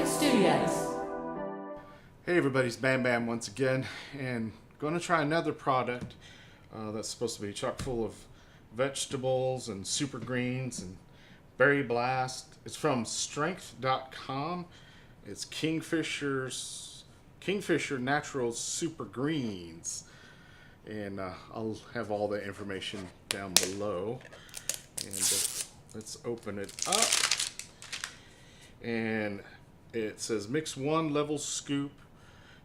Studios. Hey everybody, it's Bam Bam once again, and going to try another product that's supposed to be chock full of vegetables and super greens and berry blast. It's from strength.com. It's Kingfisher Natural Super Greens, and I'll have all the information down below. And let's open it up. And it says mix 1 level scoop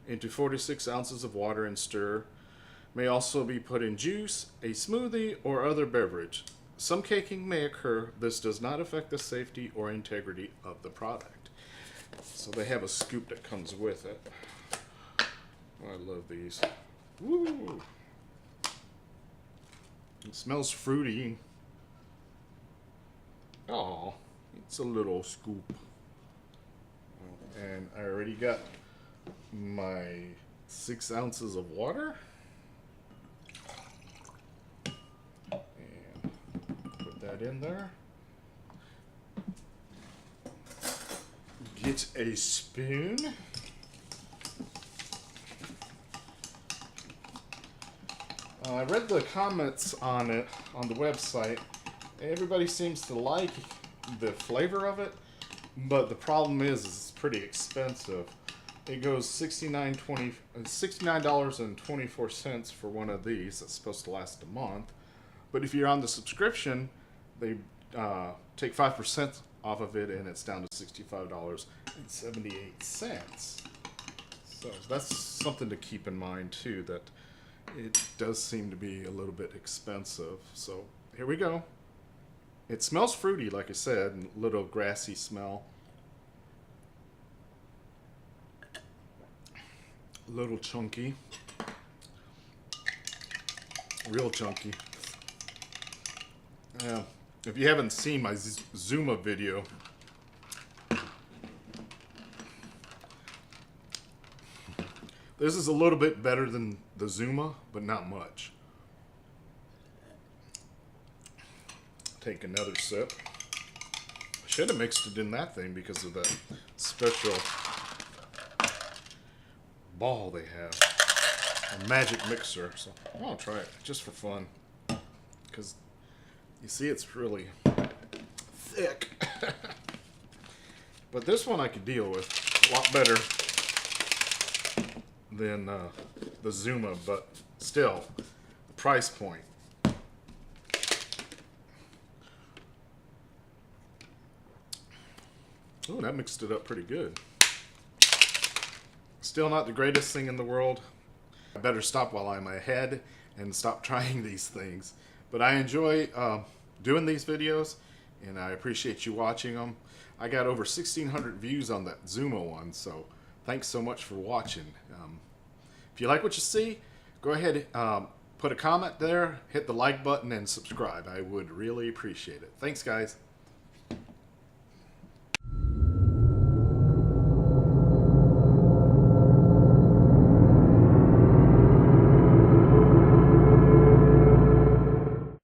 into 46 ounces of water and stir. May also be put in juice, a smoothie, or other beverage. Some caking may occur. This does not affect the safety or integrity of the product. So they have a scoop that comes with it. Oh, I love these. Woo! It smells fruity. Oh, it's a little scoop. And I already got my 6 ounces of water. And put that in there. Get a spoon. I read the comments on it on the website. Everybody seems to like the flavor of it. But the problem is it's pretty expensive. It goes $69.24 for one of these. That's supposed to last a month. But if you're on the subscription, they take 5% off of it, and it's down to $65.78. So that's something to keep in mind too, that it does seem to be a little bit expensive. So here we go. It smells fruity, like I said, and a little grassy smell. A little chunky. Real chunky. If you haven't seen my Zuma video, this is a little bit better than the Zuma, but not much. Take another sip. I should have mixed it in that thing because of that special ball they have. A magic mixer. So I'll try it just for fun. Because you see it's really thick. But this one I could deal with a lot better than the Zuma, but still, the price point. Oh, that mixed it up pretty good. Still not the greatest thing in the world. I better stop while I'm ahead and stop trying these things. But I enjoy doing these videos, and I appreciate you watching them. I got over 1,600 views on that Zuma one, so thanks so much for watching. If you like what you see, go ahead, put a comment there, hit the like button, and subscribe. I would really appreciate it. Thanks, guys.